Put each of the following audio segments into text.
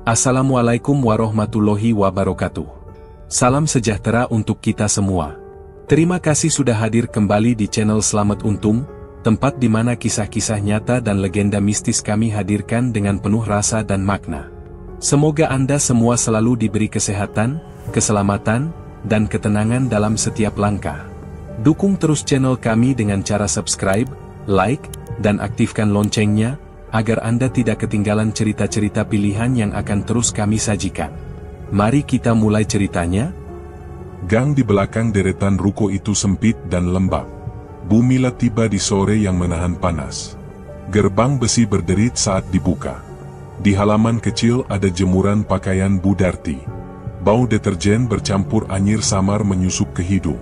Assalamualaikum warahmatullahi wabarakatuh. Salam sejahtera untuk kita semua. Terima kasih sudah hadir kembali di channel Selamat Untung, tempat di mana kisah-kisah nyata dan legenda mistis kami hadirkan dengan penuh rasa dan makna. Semoga Anda semua selalu diberi kesehatan, keselamatan, dan ketenangan dalam setiap langkah. Dukung terus channel kami dengan cara subscribe, like, dan aktifkan loncengnya, agar Anda tidak ketinggalan cerita-cerita pilihan yang akan terus kami sajikan. Mari kita mulai ceritanya. Gang di belakang deretan ruko itu sempit dan lembab. Bu Mila tiba di sore yang menahan panas. Gerbang besi berderit saat dibuka. Di halaman kecil ada jemuran pakaian Bu Darti. Bau deterjen bercampur anyir samar menyusup ke hidung.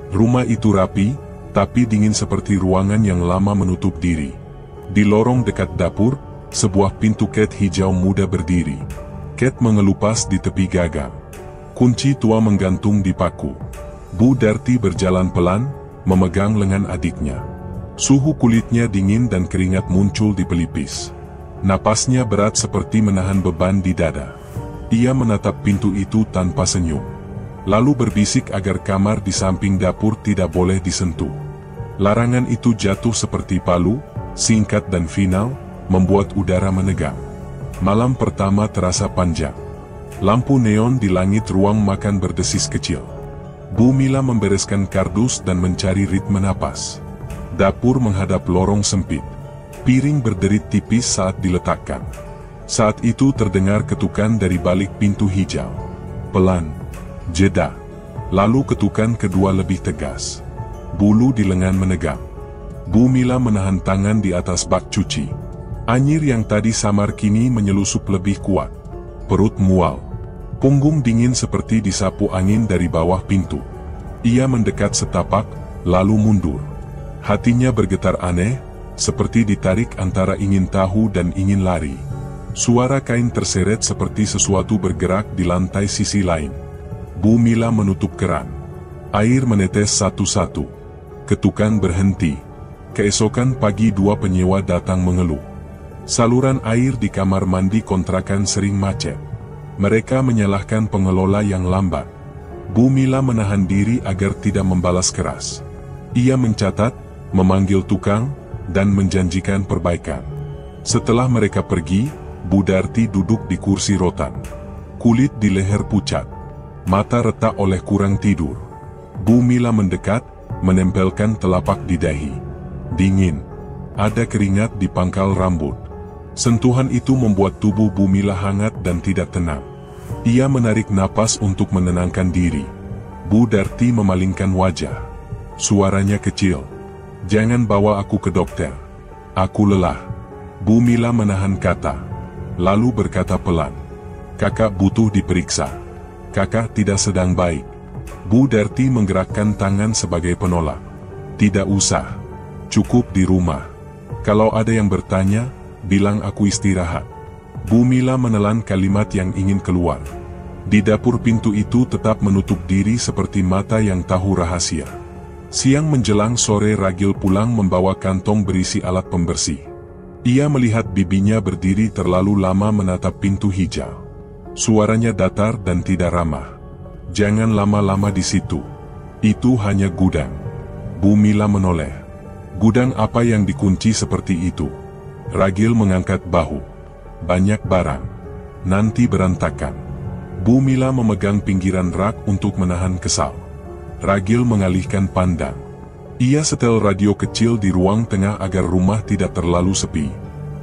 Rumah itu rapi, tapi dingin seperti ruangan yang lama menutup diri. Di lorong dekat dapur, sebuah pintu ket hijau muda berdiri. Ket mengelupas di tepi gagang. Kunci tua menggantung di paku. Bu Darti berjalan pelan, memegang lengan adiknya. Suhu kulitnya dingin dan keringat muncul di pelipis. Napasnya berat seperti menahan beban di dada. Ia menatap pintu itu tanpa senyum. Lalu berbisik agar kamar di samping dapur tidak boleh disentuh. Larangan itu jatuh seperti palu, singkat dan final, membuat udara menegang. Malam pertama terasa panjang. Lampu neon di langit ruang makan berdesis kecil. Bu Mila membereskan kardus dan mencari ritme napas. Dapur menghadap lorong sempit. Piring berderit tipis saat diletakkan. Saat itu terdengar ketukan dari balik pintu hijau. Pelan, jeda. Lalu ketukan kedua lebih tegas. Bulu di lengan menegang. Bu Mila menahan tangan di atas bak cuci. Anyir yang tadi samar kini menyelusup lebih kuat. Perut mual. Punggung dingin seperti disapu angin dari bawah pintu. Ia mendekat setapak, lalu mundur. Hatinya bergetar aneh, seperti ditarik antara ingin tahu dan ingin lari. Suara kain terseret seperti sesuatu bergerak di lantai sisi lain. Bu Mila menutup keran. Air menetes satu-satu. Ketukan berhenti. Keesokan pagi dua penyewa datang mengeluh. Saluran air di kamar mandi kontrakan sering macet. Mereka menyalahkan pengelola yang lambat. Bu Mila menahan diri agar tidak membalas keras. Ia mencatat, memanggil tukang, dan menjanjikan perbaikan. Setelah mereka pergi, Bu Darti duduk di kursi rotan. Kulit di leher pucat. Mata retak oleh kurang tidur. Bu Mila mendekat, menempelkan telapak di dahi. Dingin. Ada keringat di pangkal rambut. Sentuhan itu membuat tubuh Bu Mila hangat dan tidak tenang. Ia menarik napas untuk menenangkan diri. Bu Darti memalingkan wajah. Suaranya kecil. "Jangan bawa aku ke dokter. Aku lelah." Bu Mila menahan kata. Lalu berkata pelan. "Kakak butuh diperiksa. Kakak tidak sedang baik." Bu Darti menggerakkan tangan sebagai penolak. "Tidak usah. Cukup di rumah. Kalau ada yang bertanya, bilang aku istirahat." Bu Mila menelan kalimat yang ingin keluar. Di dapur pintu itu tetap menutup diri seperti mata yang tahu rahasia. Siang menjelang sore Ragil pulang membawa kantong berisi alat pembersih. Ia melihat bibinya berdiri terlalu lama menatap pintu hijau. Suaranya datar dan tidak ramah. "Jangan lama-lama di situ. Itu hanya gudang." Bu Mila menoleh. "Gudang apa yang dikunci seperti itu?" Ragil mengangkat bahu. "Banyak barang. Nanti berantakan." Bu Mila memegang pinggiran rak untuk menahan kesal. Ragil mengalihkan pandang. Ia setel radio kecil di ruang tengah agar rumah tidak terlalu sepi.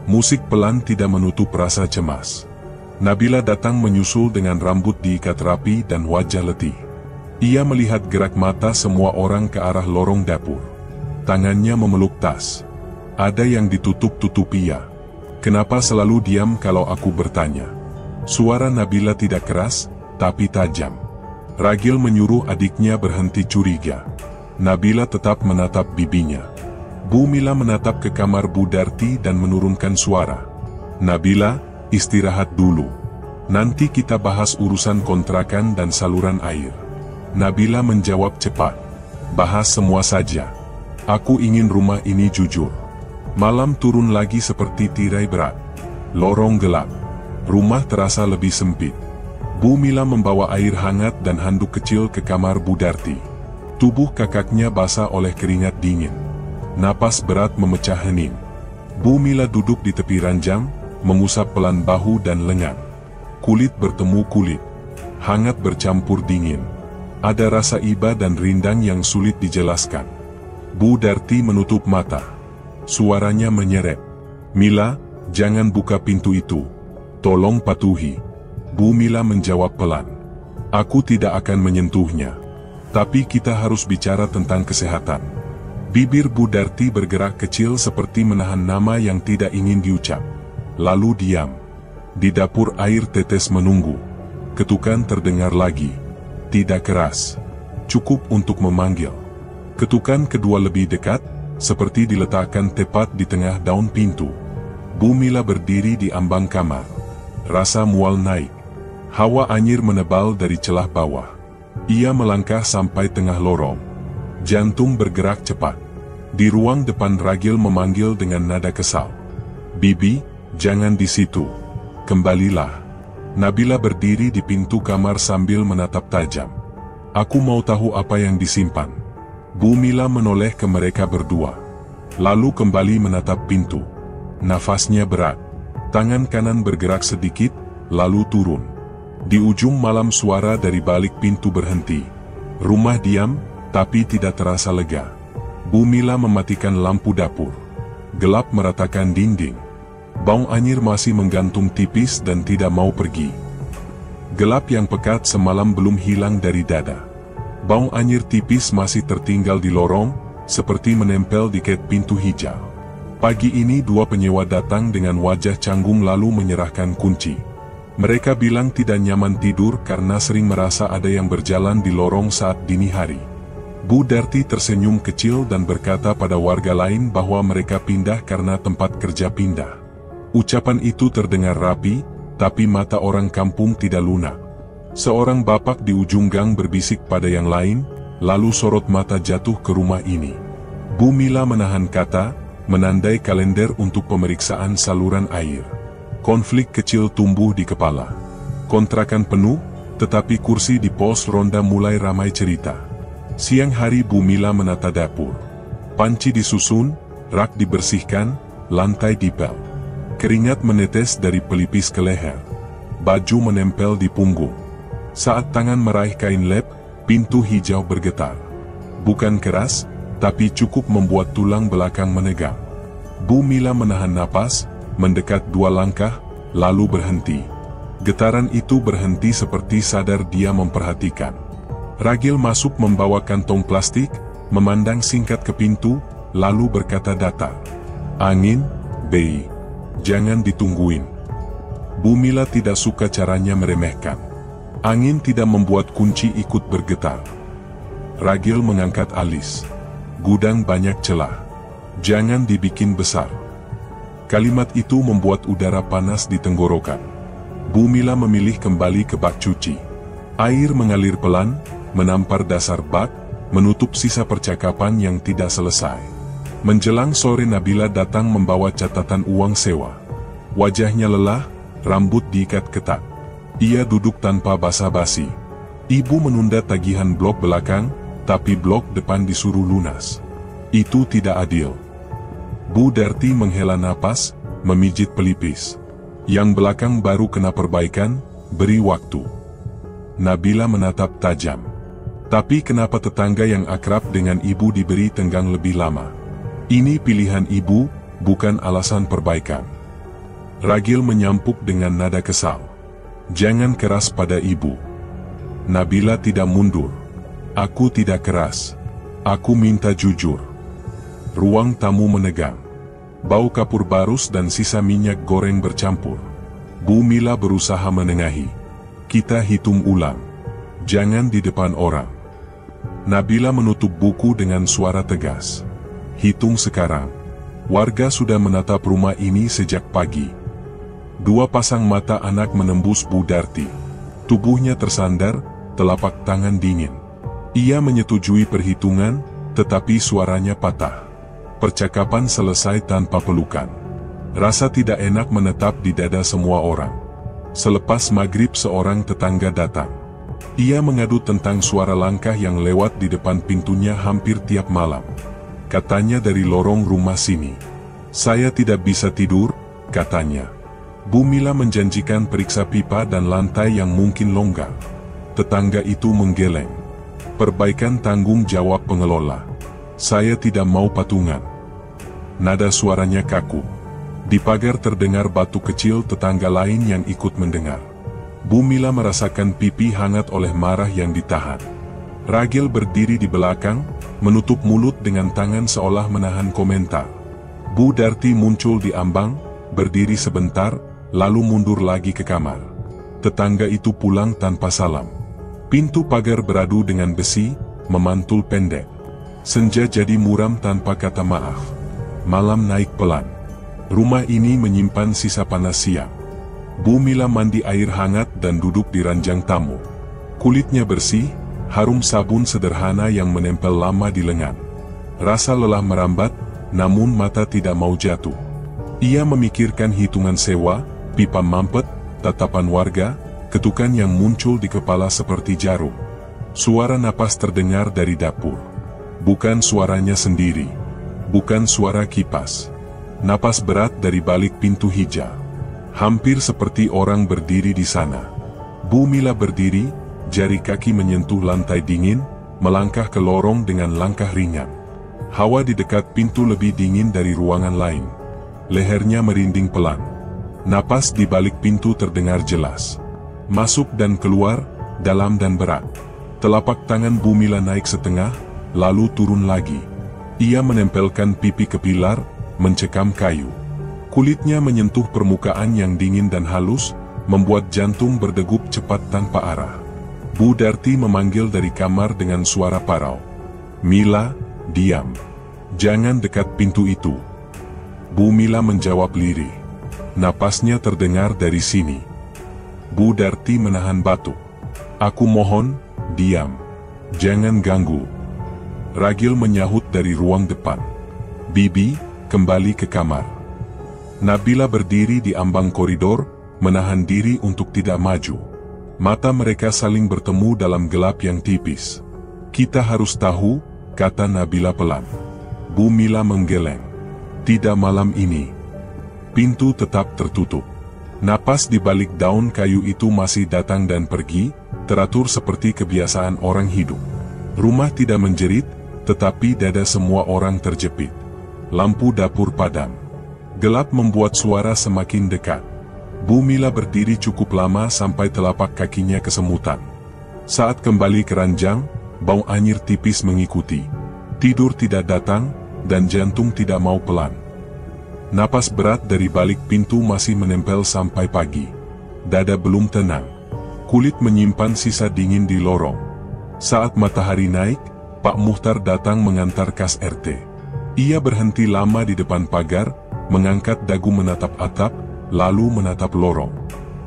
Musik pelan tidak menutup rasa cemas. Nabila datang menyusul dengan rambut diikat rapi dan wajah letih. Ia melihat gerak mata semua orang ke arah lorong dapur. Tangannya memeluk tas. "Ada yang ditutup-tutupi ya? Kenapa selalu diam kalau aku bertanya?" Suara Nabila tidak keras, tapi tajam. Ragil menyuruh adiknya berhenti curiga. Nabila tetap menatap bibinya. Bu Mila menatap ke kamar Bu Darti dan menurunkan suara. "Nabila, istirahat dulu. Nanti kita bahas urusan kontrakan dan saluran air." Nabila menjawab cepat. "Bahas semua saja. Aku ingin rumah ini jujur." Malam turun lagi seperti tirai berat. Lorong gelap. Rumah terasa lebih sempit. Bu Mila membawa air hangat dan handuk kecil ke kamar Bu Darti. Tubuh kakaknya basah oleh keringat dingin. Napas berat memecah hening. Bu Mila duduk di tepi ranjang, mengusap pelan bahu dan lengan. Kulit bertemu kulit. Hangat bercampur dingin. Ada rasa iba dan rindang yang sulit dijelaskan. Bu Darti menutup mata. Suaranya menyeret. "Mila, jangan buka pintu itu. Tolong patuhi." Bu Mila menjawab pelan. "Aku tidak akan menyentuhnya. Tapi kita harus bicara tentang kesehatan." Bibir Bu Darti bergerak kecil seperti menahan nama yang tidak ingin diucap. Lalu diam. Di dapur air tetes menunggu. Ketukan terdengar lagi. Tidak keras. Cukup untuk memanggil. Ketukan kedua lebih dekat, seperti diletakkan tepat di tengah daun pintu. Bu Mila berdiri di ambang kamar. Rasa mual naik. Hawa anyir menebal dari celah bawah. Ia melangkah sampai tengah lorong. Jantung bergerak cepat. Di ruang depan Ragil memanggil dengan nada kesal. "Bibi, jangan di situ. Kembalilah." Nabila berdiri di pintu kamar sambil menatap tajam. "Aku mau tahu apa yang disimpan." Bu Mila menoleh ke mereka berdua. Lalu kembali menatap pintu. Nafasnya berat. Tangan kanan bergerak sedikit, lalu turun. Di ujung malam suara dari balik pintu berhenti. Rumah diam, tapi tidak terasa lega. Bu Mila mematikan lampu dapur. Gelap meratakan dinding. Bau anyir masih menggantung tipis dan tidak mau pergi. Gelap yang pekat semalam belum hilang dari dada. Bau anyir tipis masih tertinggal di lorong, seperti menempel di ket pintu hijau. Pagi ini dua penyewa datang dengan wajah canggung lalu menyerahkan kunci. Mereka bilang tidak nyaman tidur karena sering merasa ada yang berjalan di lorong saat dini hari. Bu Darti tersenyum kecil dan berkata pada warga lain bahwa mereka pindah karena tempat kerja pindah. Ucapan itu terdengar rapi, tapi mata orang kampung tidak lunak. Seorang bapak di ujung gang berbisik pada yang lain, lalu sorot mata jatuh ke rumah ini. Bu Mila menahan kata, menandai kalender untuk pemeriksaan saluran air. Konflik kecil tumbuh di kepala. Kontrakan penuh, tetapi kursi di pos ronda mulai ramai cerita. Siang hari Bu Mila menata dapur. Panci disusun, rak dibersihkan, lantai dipel. Keringat menetes dari pelipis ke leher. Baju menempel di punggung. Saat tangan meraih kain lap, pintu hijau bergetar. Bukan keras, tapi cukup membuat tulang belakang menegang. Bu Mila menahan napas, mendekat 2 langkah, lalu berhenti. Getaran itu berhenti seperti sadar dia memperhatikan. Ragil masuk membawa kantong plastik, memandang singkat ke pintu, lalu berkata datar. "Angin, Bei. Jangan ditungguin." Bu Mila tidak suka caranya meremehkan. Angin tidak membuat kunci ikut bergetar. Ragil mengangkat alis. "Gudang banyak celah. Jangan dibikin besar." Kalimat itu membuat udara panas di tenggorokan. Bu Mila memilih kembali ke bak cuci. Air mengalir pelan, menampar dasar bak, menutup sisa percakapan yang tidak selesai. Menjelang sore Nabila datang membawa catatan uang sewa. Wajahnya lelah, rambut diikat ketat. Ia duduk tanpa basa-basi. Ibu menunda tagihan blok belakang, tapi blok depan disuruh lunas. Itu tidak adil. Bu Darti menghela napas, memijit pelipis. Yang belakang baru kena perbaikan, beri waktu. Nabila menatap tajam. Tapi kenapa tetangga yang akrab dengan ibu diberi tenggang lebih lama? Ini pilihan ibu, bukan alasan perbaikan. Ragil menyampuk dengan nada kesal. "Jangan keras pada ibu." Nabila tidak mundur. "Aku tidak keras. Aku minta jujur." Ruang tamu menegang. Bau kapur barus dan sisa minyak goreng bercampur. Bu Mila berusaha menengahi. "Kita hitung ulang. Jangan di depan orang." Nabila menutup buku dengan suara tegas. "Hitung sekarang. Warga sudah menatap rumah ini sejak pagi." 2 pasang mata anak menembus Bu Darti. Tubuhnya tersandar, telapak tangan dingin. Ia menyetujui perhitungan, tetapi suaranya patah. Percakapan selesai tanpa pelukan. Rasa tidak enak menetap di dada semua orang. Selepas maghrib seorang tetangga datang. Ia mengadu tentang suara langkah yang lewat di depan pintunya hampir tiap malam. Katanya dari lorong rumah sini. Saya tidak bisa tidur, katanya. Bu Mila menjanjikan periksa pipa dan lantai yang mungkin longgar. Tetangga itu menggeleng. Perbaikan tanggung jawab pengelola. Saya tidak mau patungan. Nada suaranya kaku. Di pagar terdengar batu kecil tetangga lain yang ikut mendengar. Bu Mila merasakan pipi hangat oleh marah yang ditahan. Ragil berdiri di belakang, menutup mulut dengan tangan seolah menahan komentar. Bu Darti muncul di ambang, berdiri sebentar, lalu mundur lagi ke kamar. Tetangga itu pulang tanpa salam. Pintu pagar beradu dengan besi, memantul pendek. Senja jadi muram tanpa kata maaf. Malam naik pelan. Rumah ini menyimpan sisa panas siang. Bu Mila mandi air hangat dan duduk di ranjang tamu. Kulitnya bersih, harum sabun sederhana yang menempel lama di lengan. Rasa lelah merambat, namun mata tidak mau jatuh. Ia memikirkan hitungan sewa, pipa mampet, tatapan warga, ketukan yang muncul di kepala seperti jarum. Suara napas terdengar dari dapur. Bukan suaranya sendiri. Bukan suara kipas. Napas berat dari balik pintu hijau. Hampir seperti orang berdiri di sana. Bu Mila berdiri, jari kaki menyentuh lantai dingin, melangkah ke lorong dengan langkah ringan. Hawa di dekat pintu lebih dingin dari ruangan lain. Lehernya merinding pelan. Napas di balik pintu terdengar jelas. Masuk dan keluar, dalam dan berat. Telapak tangan Bu Mila naik setengah, lalu turun lagi. Ia menempelkan pipi ke pilar, mencekam kayu. Kulitnya menyentuh permukaan yang dingin dan halus, membuat jantung berdegup cepat tanpa arah. Bu Darti memanggil dari kamar dengan suara parau. Mila, diam. Jangan dekat pintu itu. Bu Mila menjawab lirih. Napasnya terdengar dari sini. Bu Darti menahan batuk. Aku mohon, diam. Jangan ganggu. Ragil menyahut dari ruang depan. Bibi, kembali ke kamar. Nabila berdiri di ambang koridor, menahan diri untuk tidak maju. Mata mereka saling bertemu dalam gelap yang tipis. Kita harus tahu, kata Nabila pelan. Bu Mila menggeleng. Tidak malam ini. Pintu tetap tertutup. Napas di balik daun kayu itu masih datang dan pergi, teratur seperti kebiasaan orang hidup. Rumah tidak menjerit, tetapi dada semua orang terjepit. Lampu dapur padam. Gelap membuat suara semakin dekat. Bu Mila berdiri cukup lama sampai telapak kakinya kesemutan. Saat kembali ke ranjang, bau anyir tipis mengikuti. Tidur tidak datang, dan jantung tidak mau pelan. Napas berat dari balik pintu masih menempel sampai pagi. Dada belum tenang. Kulit menyimpan sisa dingin di lorong. Saat matahari naik, Pak Muhtar datang mengantar kas RT. Ia berhenti lama di depan pagar, mengangkat dagu menatap atap, lalu menatap lorong.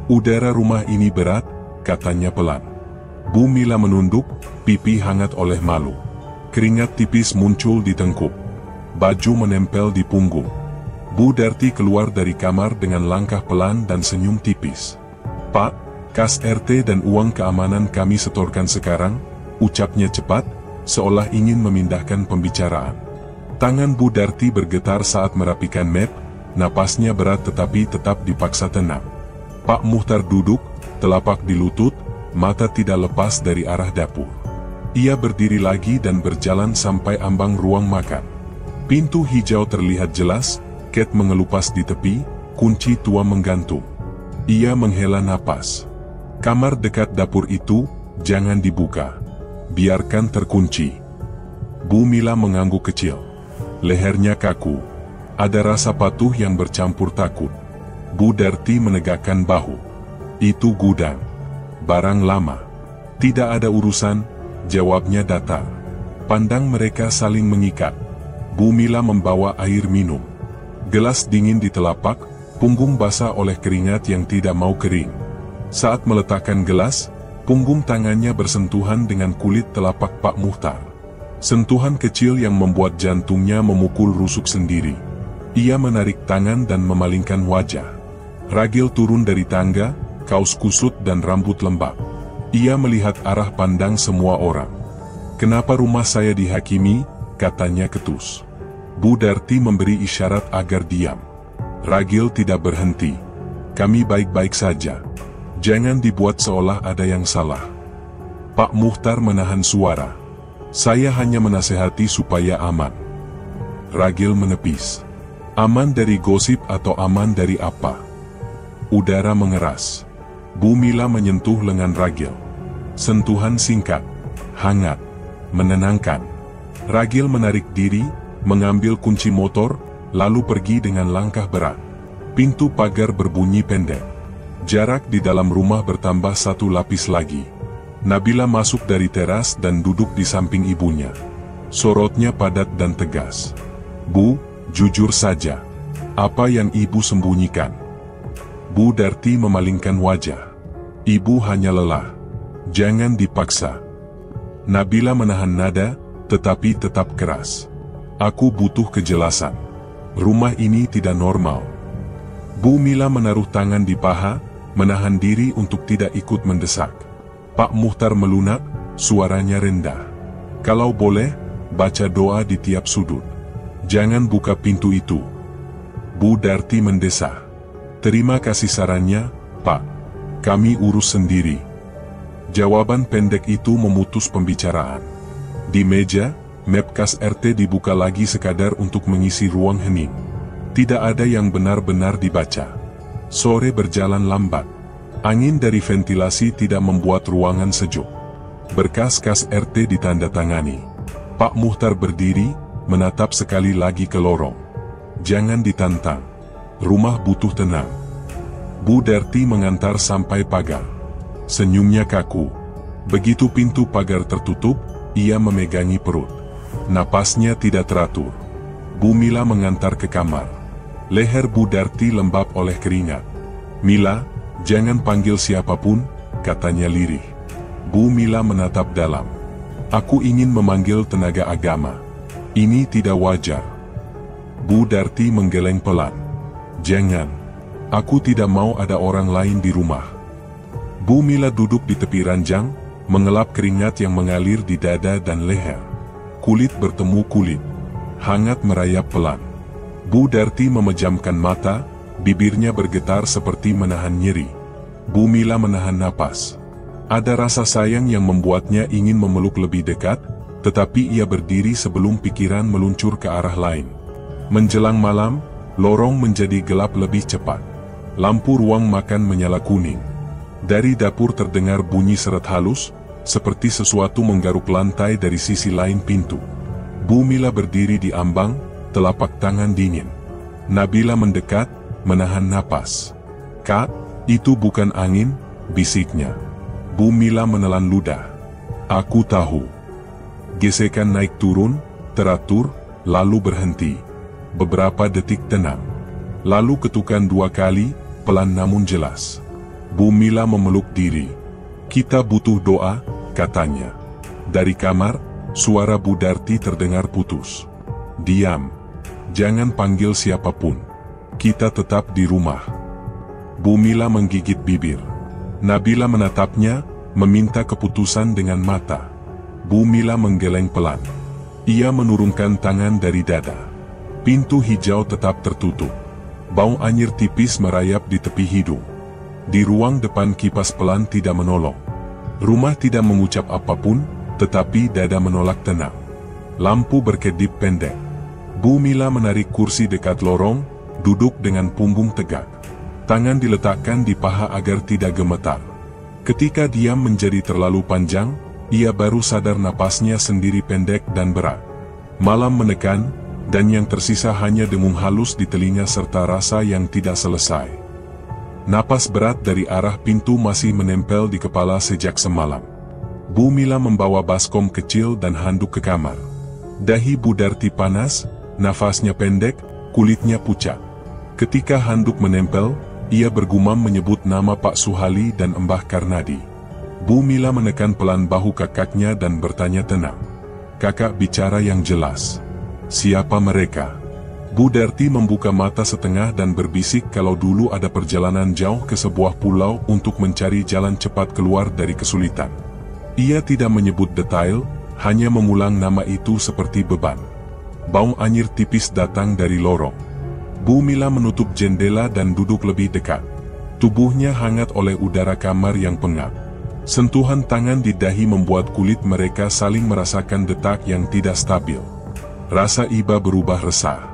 Udara rumah ini berat, katanya pelan. Bu Mila menunduk, pipi hangat oleh malu. Keringat tipis muncul di tengkuk. Baju menempel di punggung. Bu Darti keluar dari kamar dengan langkah pelan dan senyum tipis. Pak, kas RT dan uang keamanan kami setorkan sekarang, ucapnya cepat, seolah ingin memindahkan pembicaraan. Tangan Bu Darti bergetar saat merapikan map, napasnya berat tetapi tetap dipaksa tenang. Pak Muhtar duduk, telapak di lutut, mata tidak lepas dari arah dapur. Ia berdiri lagi dan berjalan sampai ambang ruang makan. Pintu hijau terlihat jelas, ket mengelupas di tepi, kunci tua menggantung. Ia menghela napas. Kamar dekat dapur itu, jangan dibuka. Biarkan terkunci. Bu Mila mengangguk kecil. Lehernya kaku. Ada rasa patuh yang bercampur takut. Bu Darti menegakkan bahu. Itu gudang. Barang lama. Tidak ada urusan, jawabnya datar. Pandang mereka saling mengikat. Bu Mila membawa air minum. Gelas dingin di telapak, punggung basah oleh keringat yang tidak mau kering. Saat meletakkan gelas, punggung tangannya bersentuhan dengan kulit telapak Pak Muhtar. Sentuhan kecil yang membuat jantungnya memukul rusuk sendiri. Ia menarik tangan dan memalingkan wajah. Ragil turun dari tangga, kaos kusut dan rambut lembab. Ia melihat arah pandang semua orang. "Kenapa rumah saya dihakimi?" katanya ketus. Bu Darti memberi isyarat agar diam. Ragil tidak berhenti. "Kami baik-baik saja. Jangan dibuat seolah ada yang salah." Pak Muhtar menahan suara. "Saya hanya menasehati supaya aman." Ragil menepis. "Aman dari gosip atau aman dari apa?" Udara mengeras. Bu Mila menyentuh lengan Ragil. Sentuhan singkat, hangat, menenangkan. Ragil menarik diri, mengambil kunci motor, lalu pergi dengan langkah berat. Pintu pagar berbunyi pendek. Jarak di dalam rumah bertambah satu lapis lagi. Nabila masuk dari teras dan duduk di samping ibunya. Sorotnya padat dan tegas. "Bu, jujur saja. Apa yang ibu sembunyikan?" Bu Darti memalingkan wajah. "Ibu hanya lelah. Jangan dipaksa." Nabila menahan nada, tetapi tetap keras. "Aku butuh kejelasan. Rumah ini tidak normal." Bu Mila menaruh tangan di paha, menahan diri untuk tidak ikut mendesak. Pak Muhtar melunak, suaranya rendah. "Kalau boleh, baca doa di tiap sudut. Jangan buka pintu itu." Bu Darti mendesah. "Terima kasih sarannya, Pak. Kami urus sendiri." Jawaban pendek itu memutus pembicaraan. Di meja, map kas RT dibuka lagi sekadar untuk mengisi ruang hening. Tidak ada yang benar-benar dibaca. Sore berjalan lambat. Angin dari ventilasi tidak membuat ruangan sejuk. Berkas kas RT ditandatangani. Pak Muhtar berdiri, menatap sekali lagi ke lorong. "Jangan ditantang. Rumah butuh tenang." Bu Darti mengantar sampai pagar. Senyumnya kaku. Begitu pintu pagar tertutup, ia memegangi perut. Napasnya tidak teratur. Bu Mila mengantar ke kamar. Leher Bu Darti lembab oleh keringat. "Mila, jangan panggil siapapun," katanya lirih. Bu Mila menatap dalam. "Aku ingin memanggil tenaga agama. Ini tidak wajar." Bu Darti menggeleng pelan. "Jangan. Aku tidak mau ada orang lain di rumah." Bu Mila duduk di tepi ranjang, mengelap keringat yang mengalir di dada dan leher. Kulit bertemu kulit. Hangat merayap pelan. Bu Darti memejamkan mata, bibirnya bergetar seperti menahan nyeri. Bu Mila menahan napas. Ada rasa sayang yang membuatnya ingin memeluk lebih dekat, tetapi ia berdiri sebelum pikiran meluncur ke arah lain. Menjelang malam, lorong menjadi gelap lebih cepat. Lampu ruang makan menyala kuning. Dari dapur terdengar bunyi seret halus, seperti sesuatu menggaruk lantai dari sisi lain pintu. Bu Mila berdiri di ambang, telapak tangan dingin. Nabila mendekat, menahan napas. "Kak, itu bukan angin," bisiknya. Bu Mila menelan ludah. "Aku tahu." Gesekan naik turun, teratur, lalu berhenti. Beberapa detik tenang. Lalu ketukan 2 kali, pelan namun jelas. Bu Mila memeluk diri. "Kita butuh doa," katanya. Dari kamar, suara Bu Darti terdengar putus. "Diam. Jangan panggil siapapun. Kita tetap di rumah." Bu Mila menggigit bibir. Nabila menatapnya, meminta keputusan dengan mata. Bu Mila menggeleng pelan. Ia menurunkan tangan dari dada. Pintu hijau tetap tertutup. Bau anyir tipis merayap di tepi hidung. Di ruang depan kipas pelan tidak menolong. Rumah tidak mengucap apapun, tetapi dada menolak tenang. Lampu berkedip pendek. Bu Mila menarik kursi dekat lorong, duduk dengan punggung tegak. Tangan diletakkan di paha agar tidak gemetar. Ketika diam menjadi terlalu panjang, ia baru sadar napasnya sendiri pendek dan berat. Malam menekan, dan yang tersisa hanya dengung halus di telinga serta rasa yang tidak selesai. Napas berat dari arah pintu masih menempel di kepala sejak semalam. Bu Mila membawa baskom kecil dan handuk ke kamar. Dahi Bu Darti panas, nafasnya pendek, kulitnya pucat. Ketika handuk menempel, ia bergumam menyebut nama Pak Suhali dan Mbah Karnadi. Bu Mila menekan pelan bahu kakaknya dan bertanya tenang. "Kakak bicara yang jelas. Siapa mereka?" Bu Darti membuka mata setengah dan berbisik kalau dulu ada perjalanan jauh ke sebuah pulau untuk mencari jalan cepat keluar dari kesulitan. Ia tidak menyebut detail, hanya mengulang nama itu seperti beban. Bau anyir tipis datang dari lorong. Bu Mila menutup jendela dan duduk lebih dekat. Tubuhnya hangat oleh udara kamar yang pengap. Sentuhan tangan di dahi membuat kulit mereka saling merasakan detak yang tidak stabil. Rasa iba berubah resah.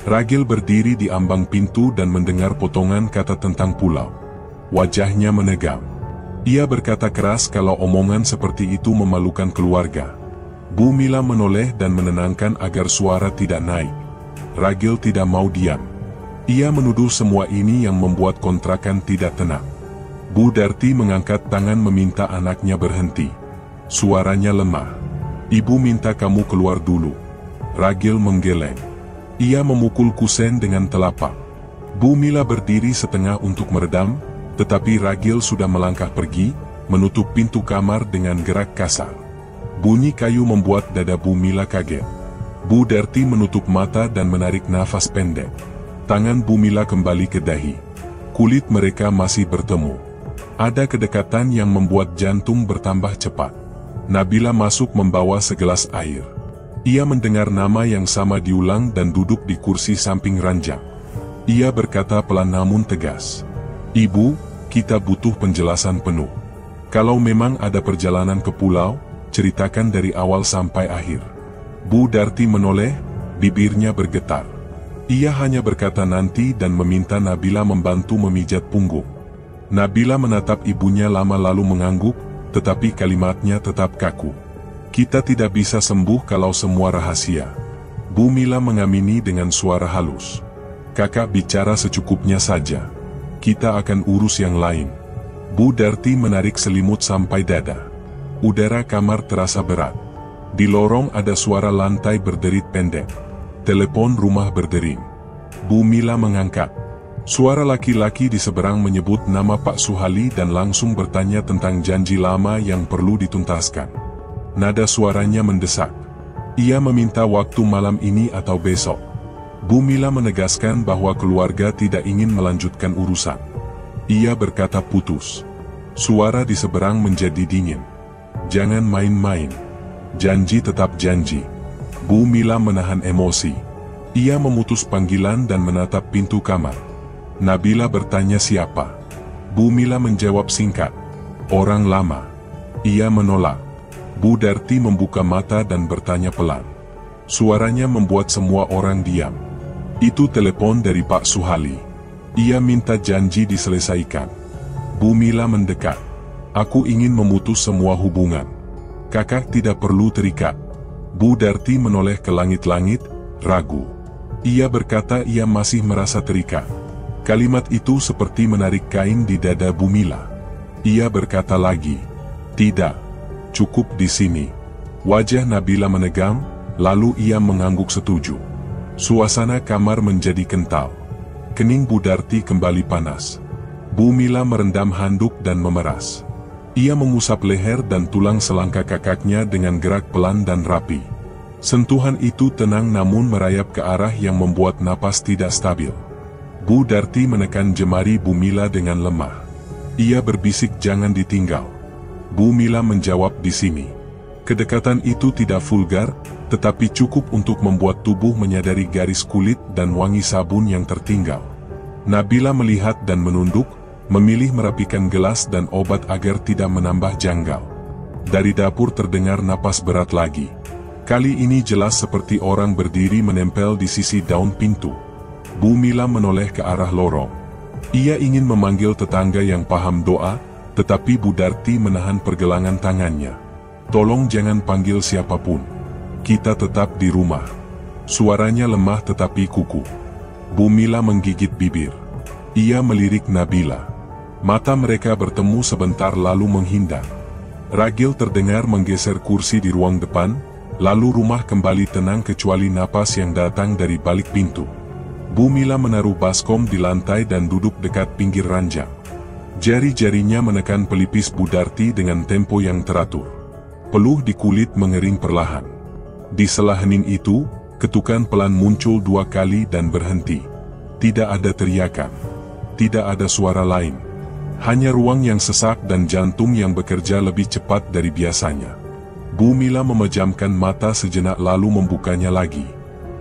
Ragil berdiri di ambang pintu dan mendengar potongan kata tentang pulau. Wajahnya menegam. Ia berkata keras kalau omongan seperti itu memalukan keluarga. Bu Mila menoleh dan menenangkan agar suara tidak naik. Ragil tidak mau diam. Ia menuduh semua ini yang membuat kontrakan tidak tenang. Bu Darti mengangkat tangan meminta anaknya berhenti. Suaranya lemah. Ibu minta kamu keluar dulu. Ragil menggeleng. Ia memukul kusen dengan telapak. Bu Mila berdiri setengah untuk meredam, tetapi Ragil sudah melangkah pergi, menutup pintu kamar dengan gerak kasar. Bunyi kayu membuat dada Bu Mila kaget. Bu Darti menutup mata dan menarik nafas pendek. Tangan Bu Mila kembali ke dahi. Kulit mereka masih bertemu. Ada kedekatan yang membuat jantung bertambah cepat. Nabila masuk membawa segelas air. Ia mendengar nama yang sama diulang dan duduk di kursi samping ranjang. Ia berkata pelan namun tegas. Ibu, kita butuh penjelasan penuh. Kalau memang ada perjalanan ke pulau, ceritakan dari awal sampai akhir. Bu Darti menoleh, bibirnya bergetar. Ia hanya berkata nanti dan meminta Nabila membantu memijat punggung. Nabila menatap ibunya lama lalu mengangguk, tetapi kalimatnya tetap kaku. Kita tidak bisa sembuh kalau semua rahasia. Bu Mila mengamini dengan suara halus. Kakak bicara secukupnya saja. Kita akan urus yang lain. Bu Darti menarik selimut sampai dada. Udara kamar terasa berat. Di lorong ada suara lantai berderit pendek. Telepon rumah berdering. Bu Mila mengangkat. Suara laki-laki di seberang menyebut nama Pak Suhali dan langsung bertanya tentang janji lama yang perlu dituntaskan. Nada suaranya mendesak. Ia meminta waktu malam ini atau besok. Bu Mila menegaskan bahwa keluarga tidak ingin melanjutkan urusan. Ia berkata putus. Suara di seberang menjadi dingin. Jangan main-main. Janji tetap janji. Bu Mila menahan emosi. Ia memutus panggilan dan menatap pintu kamar. Nabila bertanya siapa. Bu Mila menjawab singkat. Orang lama. Ia menolak. Bu Darti membuka mata dan bertanya pelan. Suaranya membuat semua orang diam. Itu telepon dari Pak Suhali. Ia minta janji diselesaikan. Bu Mila mendekat. Aku ingin memutus semua hubungan. Kakak tidak perlu terikat. Bu Darti menoleh ke langit-langit, ragu. Ia berkata ia masih merasa terikat. Kalimat itu seperti menarik kain di dada Bu Mila. Ia berkata lagi, tidak. Cukup di sini. Wajah Nabila menegam, lalu ia mengangguk setuju. Suasana kamar menjadi kental. Kening Bu Darti kembali panas. Bu Mila merendam handuk dan memeras. Ia mengusap leher dan tulang selangkah kakaknya dengan gerak pelan dan rapi. Sentuhan itu tenang namun merayap ke arah yang membuat napas tidak stabil. Bu Darti menekan jemari Bu Mila dengan lemah. Ia berbisik jangan ditinggal. Bu Mila menjawab di sini. Kedekatan itu tidak vulgar, tetapi cukup untuk membuat tubuh menyadari garis kulit dan wangi sabun yang tertinggal. Nabila melihat dan menunduk, memilih merapikan gelas dan obat agar tidak menambah janggal. Dari dapur terdengar napas berat lagi. Kali ini jelas seperti orang berdiri menempel di sisi daun pintu. Bu Mila menoleh ke arah lorong. Ia ingin memanggil tetangga yang paham doa, tetapi Bu Darti menahan pergelangan tangannya. Tolong jangan panggil siapapun. Kita tetap di rumah. Suaranya lemah tetapi kukuh. Bu Mila menggigit bibir. Ia melirik Nabila. Mata mereka bertemu sebentar lalu menghindar. Ragil terdengar menggeser kursi di ruang depan, lalu rumah kembali tenang kecuali napas yang datang dari balik pintu. Bu Mila menaruh baskom di lantai dan duduk dekat pinggir ranjang. Jari-jarinya menekan pelipis Bu Darti dengan tempo yang teratur. Peluh di kulit mengering perlahan. Di sela hening itu, Ketukan pelan muncul 2 kali dan berhenti. Tidak ada teriakan. Tidak ada suara lain. Hanya ruang yang sesak dan jantung yang bekerja lebih cepat dari biasanya. Bu Mila memejamkan mata sejenak lalu membukanya lagi.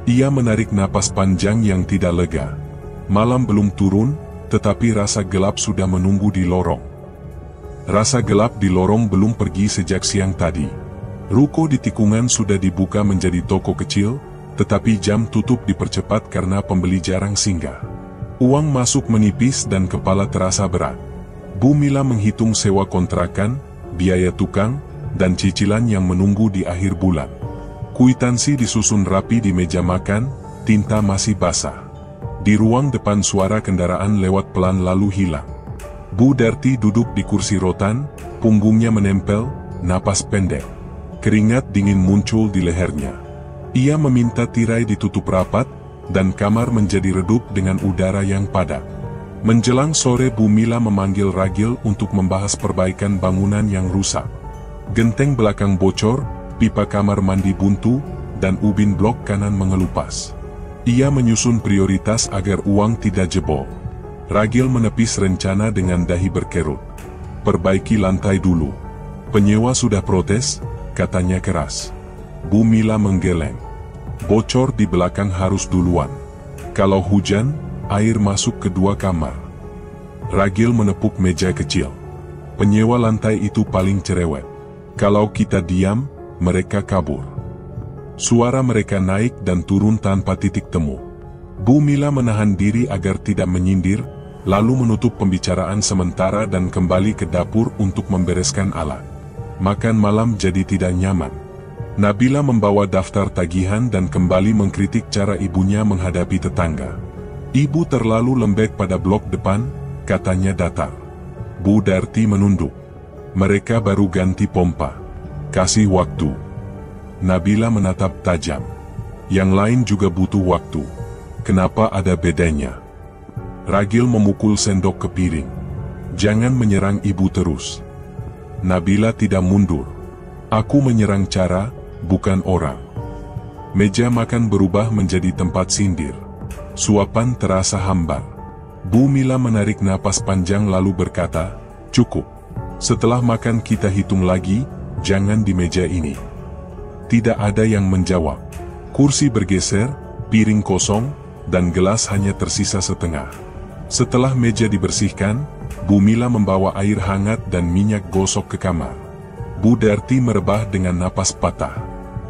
Ia menarik napas panjang yang tidak lega. Malam belum turun, tetapi rasa gelap sudah menunggu di lorong. Rasa gelap di lorong belum pergi sejak siang tadi. Ruko di tikungan sudah dibuka menjadi toko kecil, tetapi jam tutup dipercepat karena pembeli jarang singgah. Uang masuk menipis dan kepala terasa berat. Bu Mila menghitung sewa kontrakan, biaya tukang, dan cicilan yang menunggu di akhir bulan. Kwitansi disusun rapi di meja makan, tinta masih basah. Di ruang depan suara kendaraan lewat pelan lalu hilang. Bu Darti duduk di kursi rotan, punggungnya menempel, napas pendek. Keringat dingin muncul di lehernya. Ia meminta tirai ditutup rapat, dan kamar menjadi redup dengan udara yang padat. Menjelang sore Bu Mila memanggil Ragil untuk membahas perbaikan bangunan yang rusak. Genteng belakang bocor, pipa kamar mandi buntu, dan ubin blok kanan mengelupas. Ia menyusun prioritas agar uang tidak jebol. Ragil menepis rencana dengan dahi berkerut. Perbaiki lantai dulu. Penyewa sudah protes, katanya keras. Bu Mila menggeleng. Bocor di belakang harus duluan. Kalau hujan, air masuk ke 2 kamar. Ragil menepuk meja kecil. Penyewa lantai itu paling cerewet. Kalau kita diam, mereka kabur. Suara mereka naik dan turun tanpa titik temu. Bu Mila menahan diri agar tidak menyindir, lalu menutup pembicaraan sementara dan kembali ke dapur untuk membereskan alat. Makan malam jadi tidak nyaman. Nabila membawa daftar tagihan dan kembali mengkritik cara ibunya menghadapi tetangga. Ibu terlalu lembek pada blok depan, katanya datar. Bu Darti menunduk. Mereka baru ganti pompa. Kasih waktu. Nabila menatap tajam. Yang lain juga butuh waktu. Kenapa ada bedanya? Ragil memukul sendok ke piring. Jangan menyerang ibu terus. Nabila tidak mundur. Aku menyerang cara, bukan orang. Meja makan berubah menjadi tempat sindir. Suapan terasa hambar. Bu Mila menarik napas panjang lalu berkata, cukup. Setelah makan kita hitung lagi, jangan di meja ini. Tidak ada yang menjawab. Kursi bergeser, piring kosong, dan gelas hanya tersisa setengah. Setelah meja dibersihkan, Bu Mila membawa air hangat dan minyak gosok ke kamar. Bu Darti merebah dengan napas patah.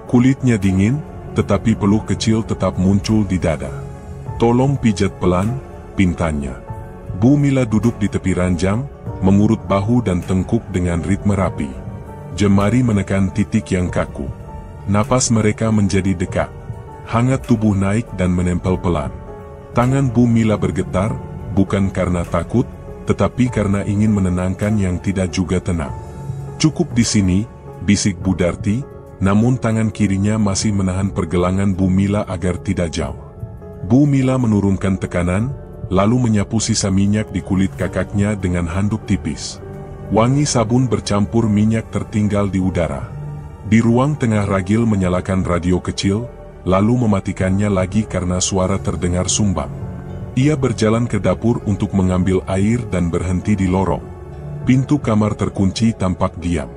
Kulitnya dingin, tetapi peluh kecil tetap muncul di dada. Tolong pijat pelan, pintanya. Bu Mila duduk di tepi ranjang, mengurut bahu dan tengkuk dengan ritme rapi. Jemari menekan titik yang kaku. Napas mereka menjadi dekat. Hangat tubuh naik dan menempel pelan. Tangan Bu Mila bergetar, bukan karena takut, tetapi karena ingin menenangkan yang tidak juga tenang. Cukup di sini, bisik Bu Darti, namun tangan kirinya masih menahan pergelangan Bu Mila agar tidak jauh. Bu Mila menurunkan tekanan, lalu menyapu sisa minyak di kulit kakaknya dengan handuk tipis. Wangi sabun bercampur minyak tertinggal di udara. Di ruang tengah Ragil menyalakan radio kecil, lalu mematikannya lagi karena suara terdengar sumbang. Ia berjalan ke dapur untuk mengambil air dan berhenti di lorong. Pintu kamar terkunci tampak diam.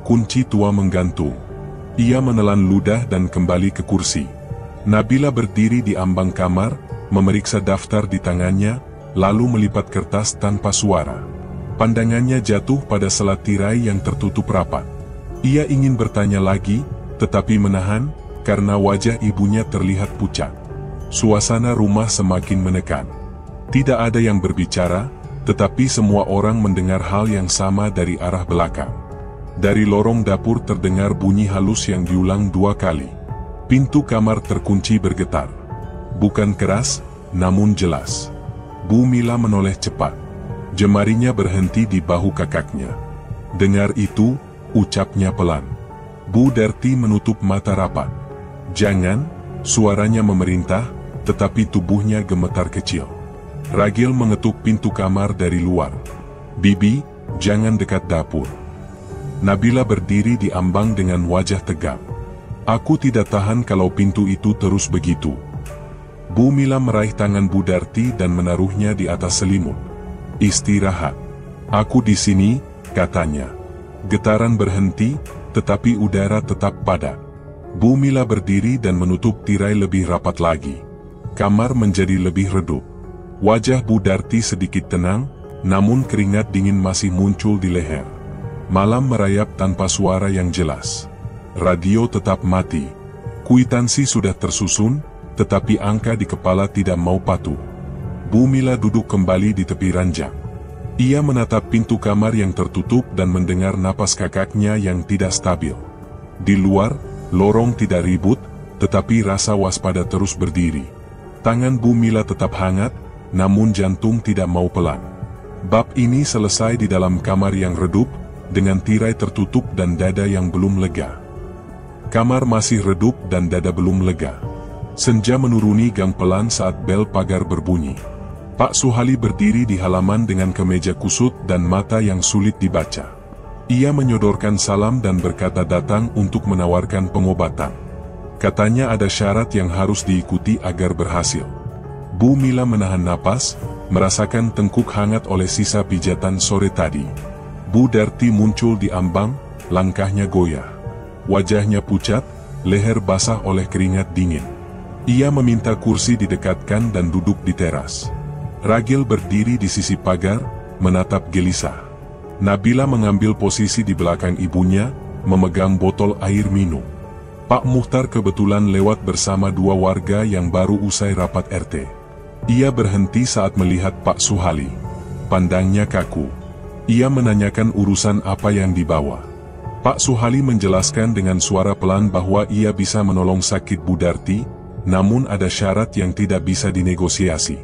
Kunci tua menggantung. Ia menelan ludah dan kembali ke kursi. Nabila berdiri di ambang kamar, memeriksa daftar di tangannya, lalu melipat kertas tanpa suara. Pandangannya jatuh pada selat tirai yang tertutup rapat. Ia ingin bertanya lagi, tetapi menahan, karena wajah ibunya terlihat pucat. Suasana rumah semakin menekan. Tidak ada yang berbicara, tetapi semua orang mendengar hal yang sama dari arah belakang. Dari lorong dapur terdengar bunyi halus yang diulang 2 kali. Pintu kamar terkunci bergetar. Bukan keras, namun jelas. Bu Mila menoleh cepat. Jemarinya berhenti di bahu kakaknya. Dengar itu, ucapnya pelan. Bu Darti menutup mata rapat. Jangan, suaranya memerintah, tetapi tubuhnya gemetar kecil. Ragil mengetuk pintu kamar dari luar. Bibi, jangan dekat dapur. Nabila berdiri di ambang dengan wajah tegap. Aku tidak tahan kalau pintu itu terus begitu. Bu Mila meraih tangan Bu Darti dan menaruhnya di atas selimut. Istirahat. Aku di sini, katanya. Getaran berhenti, tetapi udara tetap padat. Bu Mila berdiri dan menutup tirai lebih rapat lagi. Kamar menjadi lebih redup. Wajah Bu Darti sedikit tenang, namun keringat dingin masih muncul di leher. Malam merayap tanpa suara yang jelas. Radio tetap mati. Kuitansi sudah tersusun, tetapi angka di kepala tidak mau patuh. Bu Mila duduk kembali di tepi ranjang. Ia menatap pintu kamar yang tertutup dan mendengar napas kakaknya yang tidak stabil. Di luar, lorong tidak ribut, tetapi rasa waspada terus berdiri. Tangan Bu Mila tetap hangat, namun jantung tidak mau pelan. Bab ini selesai di dalam kamar yang redup, dengan tirai tertutup dan dada yang belum lega. Kamar masih redup dan dada belum lega. Senja menuruni gang pelan saat bel pagar berbunyi. Pak Suhali berdiri di halaman dengan kemeja kusut dan mata yang sulit dibaca. Ia menyodorkan salam dan berkata datang untuk menawarkan pengobatan. Katanya ada syarat yang harus diikuti agar berhasil. Bu Mila menahan napas, merasakan tengkuk hangat oleh sisa pijatan sore tadi. Bu Darti muncul di ambang, langkahnya goyah. Wajahnya pucat, leher basah oleh keringat dingin. Ia meminta kursi didekatkan dan duduk di teras. Ragil berdiri di sisi pagar, menatap gelisah. Nabila mengambil posisi di belakang ibunya, memegang botol air minum. Pak Muhtar kebetulan lewat bersama dua warga yang baru usai rapat RT. Ia berhenti saat melihat Pak Suhali. Pandangnya kaku. Ia menanyakan urusan apa yang dibawa. Pak Suhali menjelaskan dengan suara pelan bahwa ia bisa menolong sakit Bu Darti, namun ada syarat yang tidak bisa dinegosiasi.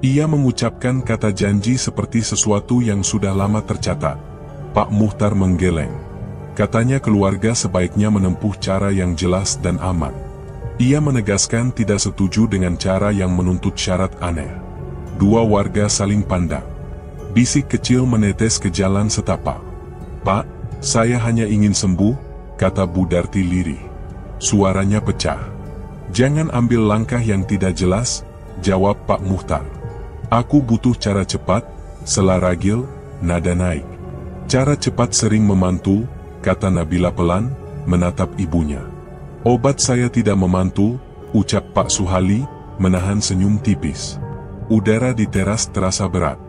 Ia mengucapkan kata janji seperti sesuatu yang sudah lama tercatat. Pak Muhtar menggeleng. Katanya keluarga sebaiknya menempuh cara yang jelas dan aman. Ia menegaskan tidak setuju dengan cara yang menuntut syarat aneh. Dua warga saling pandang. Bisik kecil menetes ke jalan setapak. "Pak, saya hanya ingin sembuh," kata Bu Darti lirih. Suaranya pecah. "Jangan ambil langkah yang tidak jelas," jawab Pak Muhtar. "Aku butuh cara cepat," sela Ragil, nada naik. "Cara cepat sering memantul," kata Nabila pelan, menatap ibunya. "Obat saya tidak memantul," ucap Pak Suhali, menahan senyum tipis. Udara di teras terasa berat.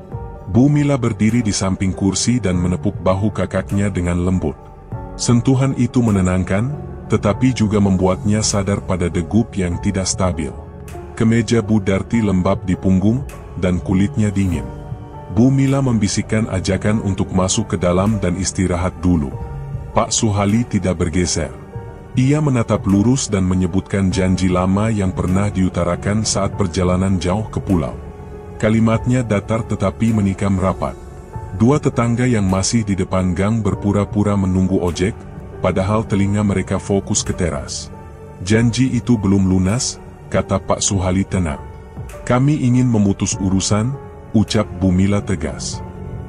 Bu Mila berdiri di samping kursi dan menepuk bahu kakaknya dengan lembut. Sentuhan itu menenangkan, tetapi juga membuatnya sadar pada degup yang tidak stabil. Kemeja Bu Darti lembab di punggung, dan kulitnya dingin. Bu Mila membisikkan ajakan untuk masuk ke dalam dan istirahat dulu. Pak Suhali tidak bergeser. Ia menatap lurus dan menyebutkan janji lama yang pernah diutarakan saat perjalanan jauh ke pulau. Kalimatnya datar tetapi menikam rapat. Dua tetangga yang masih di depan gang berpura-pura menunggu ojek, padahal telinga mereka fokus ke teras. "Janji itu belum lunas," kata Pak Suhali tenang. "Kami ingin memutus urusan," ucap Bu Mila tegas.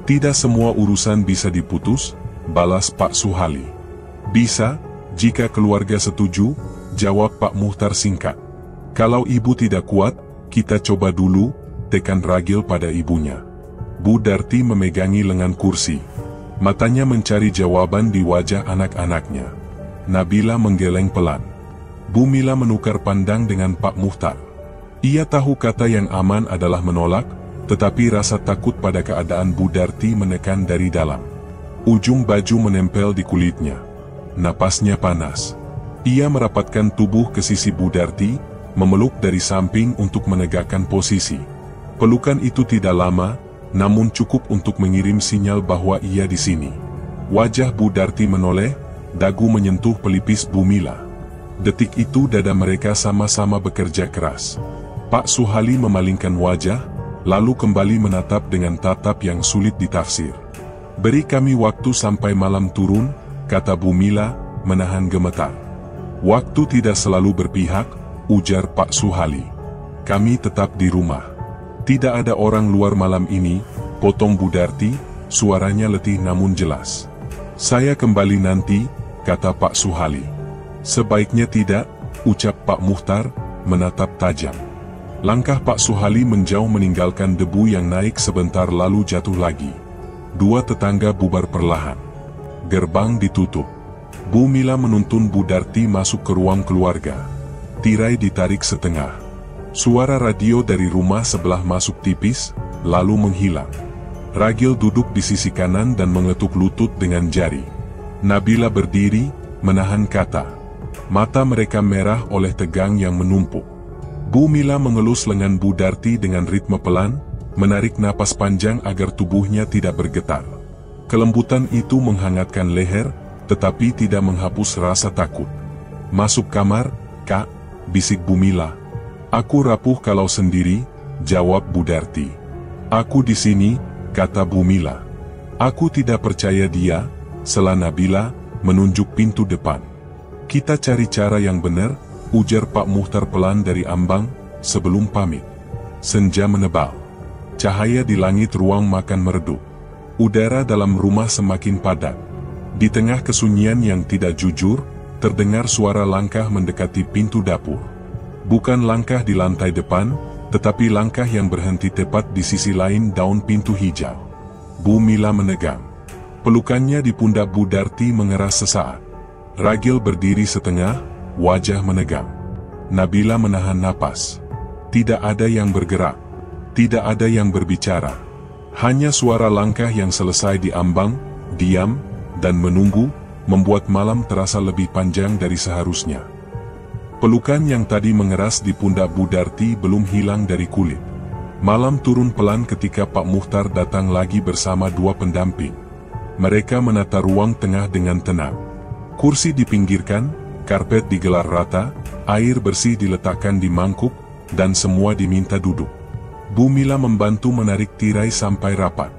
"Tidak semua urusan bisa diputus," balas Pak Suhali. "Bisa, jika keluarga setuju," jawab Pak Muhtar singkat. "Kalau ibu tidak kuat, kita coba dulu," tekan Ragil pada ibunya. Bu Darti memegangi lengan kursi. Matanya mencari jawaban di wajah anak-anaknya. Nabila menggeleng pelan. Bu Mila menukar pandang dengan Pak Muhtar. Ia tahu kata yang aman adalah menolak, tetapi rasa takut pada keadaan Bu Darti menekan dari dalam. Ujung baju menempel di kulitnya. Napasnya panas. Ia merapatkan tubuh ke sisi Bu Darti, memeluk dari samping untuk menegakkan posisi. Pelukan itu tidak lama, namun cukup untuk mengirim sinyal bahwa ia di sini. Wajah Bu Darti menoleh, dagu menyentuh pelipis Bu Mila. Detik itu dada mereka sama-sama bekerja keras. Pak Suhali memalingkan wajah, lalu kembali menatap dengan tatap yang sulit ditafsir. "Beri kami waktu sampai malam turun," kata Bu Mila, menahan gemetar. "Waktu tidak selalu berpihak," ujar Pak Suhali. "Kami tetap di rumah. Tidak ada orang luar malam ini," potong Bu Darti, suaranya letih namun jelas. "Saya kembali nanti," kata Pak Suhali. Sebaiknya tidak, ucap Pak Muhtar, menatap tajam. Langkah Pak Suhali menjauh meninggalkan debu yang naik sebentar lalu jatuh lagi. Dua tetangga bubar perlahan. Gerbang ditutup. Bu Mila menuntun Bu Darti masuk ke ruang keluarga. Tirai ditarik setengah. Suara radio dari rumah sebelah masuk tipis, lalu menghilang. Ragil duduk di sisi kanan dan mengetuk lutut dengan jari. Nabila berdiri, menahan kata. Mata mereka merah oleh tegang yang menumpuk. Bu Mila mengelus lengan Bu Darti dengan ritme pelan, menarik napas panjang agar tubuhnya tidak bergetar. Kelembutan itu menghangatkan leher, tetapi tidak menghapus rasa takut. Masuk kamar, Kak, bisik Bu Mila. Aku rapuh kalau sendiri, jawab Bu Darti. Aku di sini, kata Bu Mila. Aku tidak percaya dia, sela Nabila, menunjuk pintu depan. Kita cari cara yang benar, ujar Pak Muhtar pelan dari ambang, sebelum pamit. Senja menebal. Cahaya di langit ruang makan meredup. Udara dalam rumah semakin padat. Di tengah kesunyian yang tidak jujur, terdengar suara langkah mendekati pintu dapur. Bukan langkah di lantai depan, tetapi langkah yang berhenti tepat di sisi lain daun pintu hijau. Bu Mila menegang. Pelukannya di pundak Bu Darti mengeras sesaat. Ragil berdiri setengah, wajah menegang. Nabila menahan napas. Tidak ada yang bergerak. Tidak ada yang berbicara. Hanya suara langkah yang selesai di ambang, diam, dan menunggu, membuat malam terasa lebih panjang dari seharusnya. Pelukan yang tadi mengeras di pundak Bu Darti belum hilang dari kulit. Malam turun pelan ketika Pak Muhtar datang lagi bersama dua pendamping. Mereka menata ruang tengah dengan tenang. Kursi dipinggirkan, karpet digelar rata, air bersih diletakkan di mangkuk, dan semua diminta duduk. Bu Mila membantu menarik tirai sampai rapat.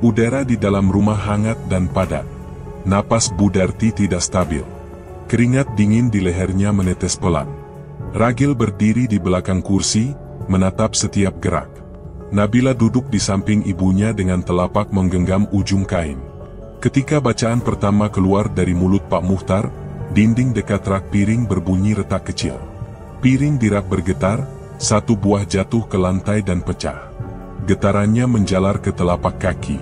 Udara di dalam rumah hangat dan padat. Napas Bu Darti tidak stabil. Keringat dingin di lehernya menetes pelan. Ragil berdiri di belakang kursi, menatap setiap gerak. Nabila duduk di samping ibunya dengan telapak menggenggam ujung kain. Ketika bacaan pertama keluar dari mulut Pak Muhtar, dinding dekat rak piring berbunyi retak kecil. Piring di rak bergetar, satu buah jatuh ke lantai dan pecah. Getarannya menjalar ke telapak kaki.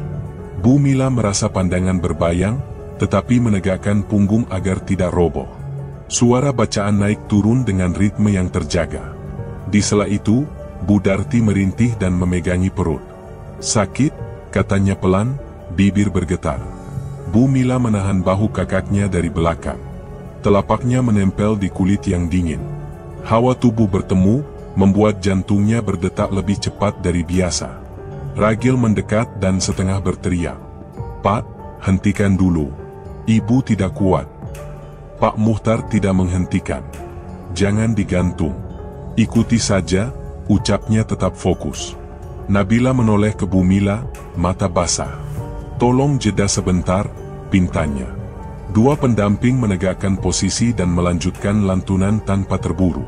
Bu Mila merasa pandangan berbayang, tetapi menegakkan punggung agar tidak roboh. Suara bacaan naik turun dengan ritme yang terjaga. Di sela itu, Bu Darti merintih dan memegangi perut. Sakit, katanya pelan, bibir bergetar. Bu Mila menahan bahu kakaknya dari belakang. Telapaknya menempel di kulit yang dingin. Hawa tubuh bertemu, membuat jantungnya berdetak lebih cepat dari biasa. Ragil mendekat dan setengah berteriak. Pak, hentikan dulu. Ibu tidak kuat. Pak Muhtar tidak menghentikan. Jangan digantung. Ikuti saja, ucapnya tetap fokus. Nabila menoleh ke Bu Mila, mata basah. Tolong jeda sebentar, pintanya. Dua pendamping menegakkan posisi dan melanjutkan lantunan tanpa terburu.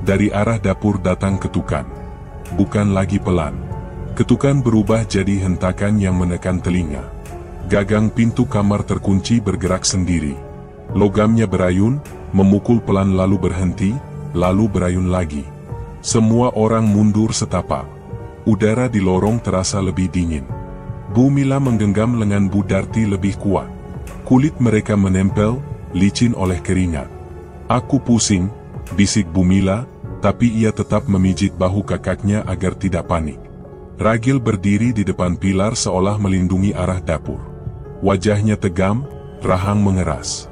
Dari arah dapur datang ketukan. Bukan lagi pelan. Ketukan berubah jadi hentakan yang menekan telinga. Gagang pintu kamar terkunci bergerak sendiri. Logamnya berayun, memukul pelan lalu berhenti, lalu berayun lagi. Semua orang mundur setapak. Udara di lorong terasa lebih dingin. Bu Mila menggenggam lengan Bu Darti lebih kuat. Kulit mereka menempel, licin oleh keringat. Aku pusing, bisik Bu Mila, tapi ia tetap memijit bahu kakaknya agar tidak panik. Ragil berdiri di depan pilar seolah melindungi arah dapur. Wajahnya tegam, rahang mengeras.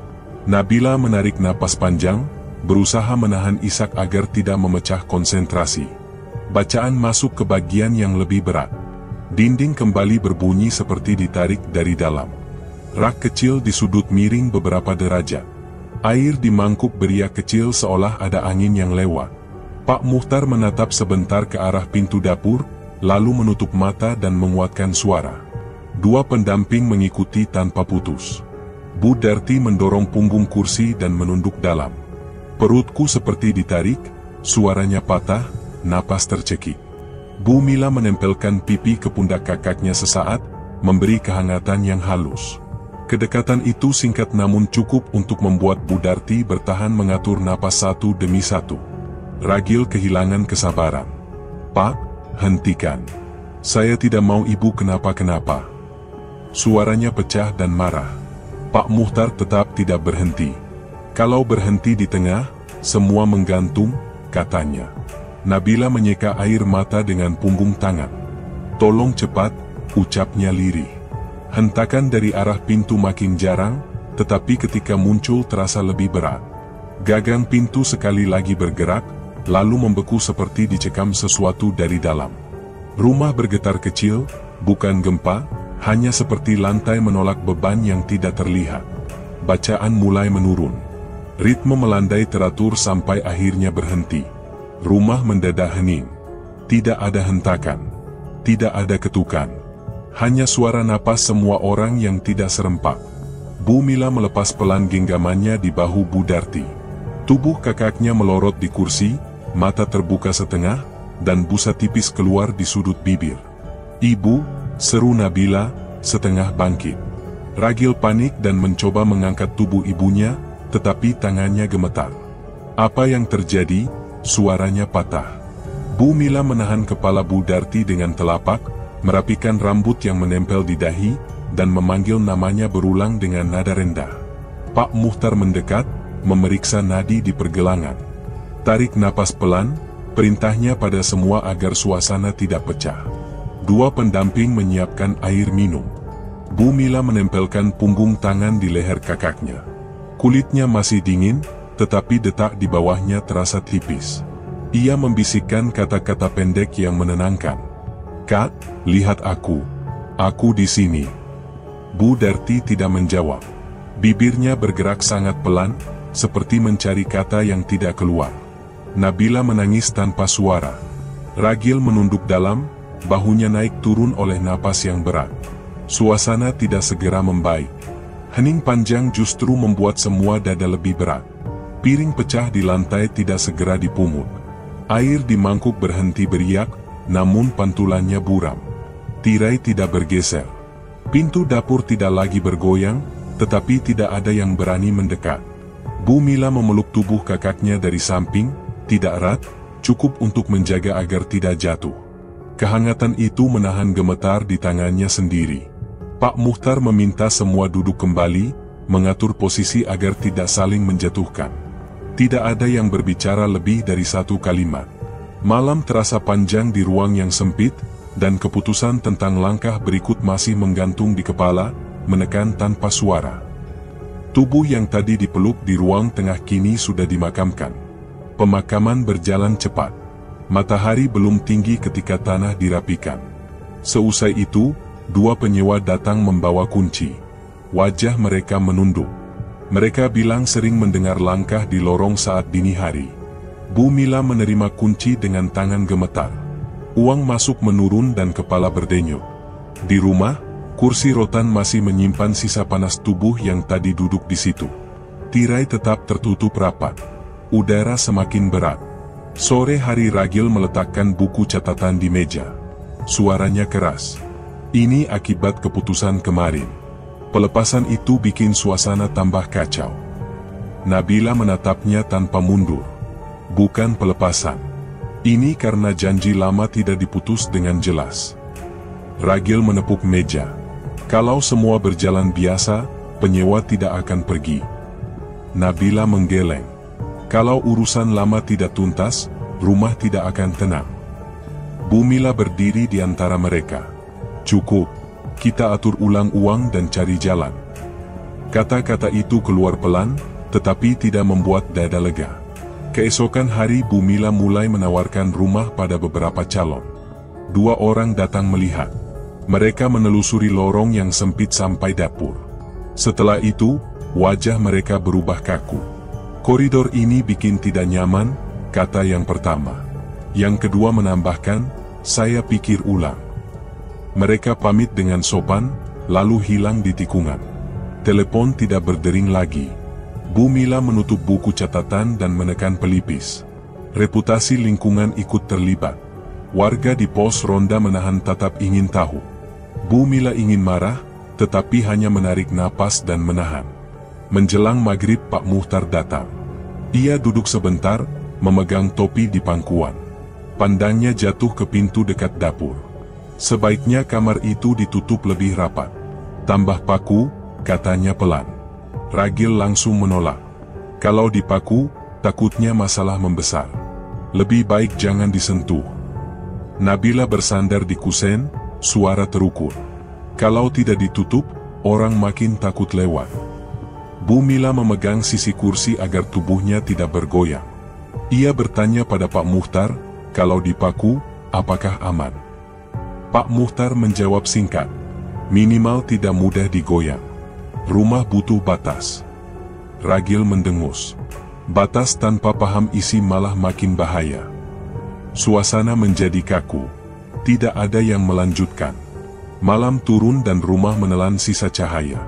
Nabila menarik napas panjang, berusaha menahan isak agar tidak memecah konsentrasi. Bacaan masuk ke bagian yang lebih berat. Dinding kembali berbunyi seperti ditarik dari dalam. Rak kecil di sudut miring beberapa derajat. Air di mangkuk beriak kecil seolah ada angin yang lewat. Pak Muhtar menatap sebentar ke arah pintu dapur, lalu menutup mata dan menguatkan suara. Dua pendamping mengikuti tanpa putus. Bu Darti mendorong punggung kursi dan menunduk dalam. Perutku seperti ditarik, suaranya patah, napas tercekik. Bu Mila menempelkan pipi ke pundak kakaknya sesaat, memberi kehangatan yang halus. Kedekatan itu singkat namun cukup untuk membuat Bu Darti bertahan mengatur napas satu demi satu. Ragil kehilangan kesabaran. "Pak, hentikan. Saya tidak mau ibu kenapa-kenapa." Suaranya pecah dan marah. Pak Muhtar tetap tidak berhenti. "Kalau berhenti di tengah, semua menggantung," katanya. Nabila menyeka air mata dengan punggung tangan. "Tolong cepat," ucapnya lirih. Hentakan dari arah pintu makin jarang, tetapi ketika muncul terasa lebih berat. Gagang pintu sekali lagi bergerak, lalu membeku seperti dicekam sesuatu dari dalam. Rumah bergetar kecil, bukan gempa, hanya seperti lantai menolak beban yang tidak terlihat. Bacaan mulai menurun. Ritme melandai teratur sampai akhirnya berhenti. Rumah mendadak hening. Tidak ada hentakan. Tidak ada ketukan. Hanya suara napas semua orang yang tidak serempak. Bu Mila melepas pelan genggamannya di bahu Bu Darti. Tubuh kakaknya melorot di kursi, mata terbuka setengah, dan busa tipis keluar di sudut bibir. "Ibu," seru Nabila, setengah bangkit. Ragil panik dan mencoba mengangkat tubuh ibunya, tetapi tangannya gemetar. "Apa yang terjadi?" Suaranya patah. Bu Mila menahan kepala Bu Darti dengan telapak, merapikan rambut yang menempel di dahi, dan memanggil namanya berulang dengan nada rendah. Pak Muhtar mendekat, memeriksa nadi di pergelangan. "Tarik napas pelan," perintahnya pada semua agar suasana tidak pecah. Dua pendamping menyiapkan air minum. Bu Mila menempelkan punggung tangan di leher kakaknya. Kulitnya masih dingin, tetapi detak di bawahnya terasa tipis. Ia membisikkan kata-kata pendek yang menenangkan. "Kak, lihat aku. Aku di sini." Bu Darti tidak menjawab. Bibirnya bergerak sangat pelan, seperti mencari kata yang tidak keluar. Nabila menangis tanpa suara. Ragil menunduk dalam, bahunya naik turun oleh napas yang berat. Suasana tidak segera membaik. Hening panjang justru membuat semua dada lebih berat. Piring pecah di lantai tidak segera dipungut. Air di mangkuk berhenti beriak, namun pantulannya buram. Tirai tidak bergeser. Pintu dapur tidak lagi bergoyang, tetapi tidak ada yang berani mendekat. Bu Mila memeluk tubuh kakaknya dari samping, tidak erat, cukup untuk menjaga agar tidak jatuh. Kehangatan itu menahan gemetar di tangannya sendiri. Pak Muhtar meminta semua duduk kembali, mengatur posisi agar tidak saling menjatuhkan. Tidak ada yang berbicara lebih dari satu kalimat. Malam terasa panjang di ruang yang sempit, dan keputusan tentang langkah berikut masih menggantung di kepala, menekan tanpa suara. Tubuh yang tadi dipeluk di ruang tengah kini sudah dimakamkan. Pemakaman berjalan cepat. Matahari belum tinggi ketika tanah dirapikan. Seusai itu, dua penyewa datang membawa kunci. Wajah mereka menunduk. Mereka bilang sering mendengar langkah di lorong saat dini hari. Bu Mila menerima kunci dengan tangan gemetar. Uang masuk menurun dan kepala berdenyut. Di rumah, kursi rotan masih menyimpan sisa panas tubuh yang tadi duduk di situ. Tirai tetap tertutup rapat. Udara semakin berat. Sore hari Ragil meletakkan buku catatan di meja. Suaranya keras. "Ini akibat keputusan kemarin." Pelepasan itu bikin suasana tambah kacau. Nabila menatapnya tanpa mundur. "Bukan pelepasan. Ini karena janji lama tidak diputus dengan jelas." Ragil menepuk meja. "Kalau semua berjalan biasa, penyewa tidak akan pergi." Nabila menggeleng. "Kalau urusan lama tidak tuntas, rumah tidak akan tenang." Bu Mila berdiri di antara mereka. "Cukup, kita atur ulang uang dan cari jalan." Kata-kata itu keluar pelan, tetapi tidak membuat dada lega. Keesokan hari Bu Mila mulai menawarkan rumah pada beberapa calon. Dua orang datang melihat. Mereka menelusuri lorong yang sempit sampai dapur. Setelah itu, wajah mereka berubah kaku. "Koridor ini bikin tidak nyaman," kata yang pertama. Yang kedua menambahkan, "Saya pikir ulang." Mereka pamit dengan sopan, lalu hilang di tikungan. Telepon tidak berdering lagi. Bu Mila menutup buku catatan dan menekan pelipis. Reputasi lingkungan ikut terlibat. Warga di pos ronda menahan tatap ingin tahu. Bu Mila ingin marah, tetapi hanya menarik napas dan menahan. Menjelang maghrib Pak Muhtar datang. Ia duduk sebentar, memegang topi di pangkuan. Pandangnya jatuh ke pintu dekat dapur. Sebaiknya kamar itu ditutup lebih rapat. Tambah paku, katanya pelan. Ragil langsung menolak. Kalau dipaku, takutnya masalah membesar. Lebih baik jangan disentuh. Nabila bersandar di kusen, suara terukur. Kalau tidak ditutup, orang makin takut lewat. Bu Mila memegang sisi kursi agar tubuhnya tidak bergoyang. Ia bertanya pada Pak Muhtar, kalau dipaku, apakah aman? Pak Muhtar menjawab singkat, minimal tidak mudah digoyang. Rumah butuh batas. Ragil mendengus. Batas tanpa paham isi malah makin bahaya. Suasana menjadi kaku. Tidak ada yang melanjutkan. Malam turun dan rumah menelan sisa cahaya.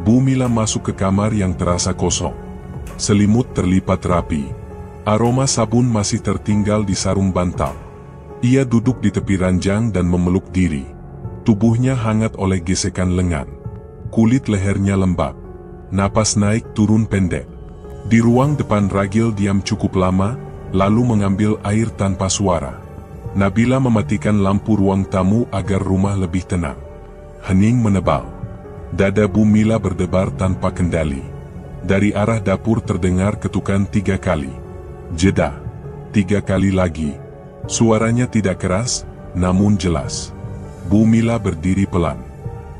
Bu Mila masuk ke kamar yang terasa kosong. Selimut terlipat rapi. Aroma sabun masih tertinggal di sarung bantal. Ia duduk di tepi ranjang dan memeluk diri. Tubuhnya hangat oleh gesekan lengan. Kulit lehernya lembab. Napas naik turun pendek. Di ruang depan Ragil diam cukup lama, lalu mengambil air tanpa suara. Nabila mematikan lampu ruang tamu agar rumah lebih tenang. Hening menebal. Dada Bu Mila berdebar tanpa kendali. Dari arah dapur terdengar ketukan 3 kali. Jeda. 3 kali lagi. Suaranya tidak keras, namun jelas. Bu Mila berdiri pelan.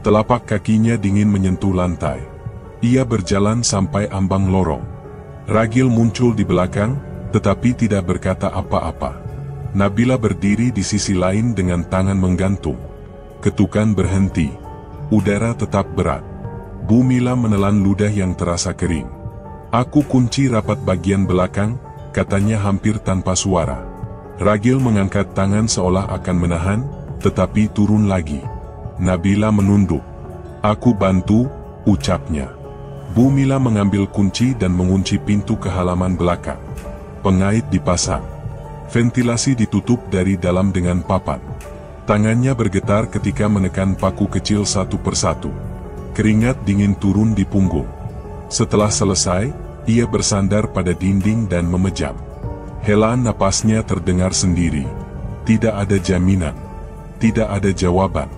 Telapak kakinya dingin menyentuh lantai. Ia berjalan sampai ambang lorong. Ragil muncul di belakang, tetapi tidak berkata apa-apa. Nabila berdiri di sisi lain dengan tangan menggantung. Ketukan berhenti. Udara tetap berat. Bu Mila menelan ludah yang terasa kering. Aku kunci rapat bagian belakang, katanya hampir tanpa suara. Ragil mengangkat tangan seolah akan menahan, tetapi turun lagi. Nabila menunduk. Aku bantu, ucapnya. Bu Mila mengambil kunci dan mengunci pintu ke halaman belakang. Pengait dipasang. Ventilasi ditutup dari dalam dengan papan. Tangannya bergetar ketika menekan paku kecil satu persatu. Keringat dingin turun di punggung. Setelah selesai, ia bersandar pada dinding dan memejam. Helaan napasnya terdengar sendiri. Tidak ada jaminan. Tidak ada jawaban.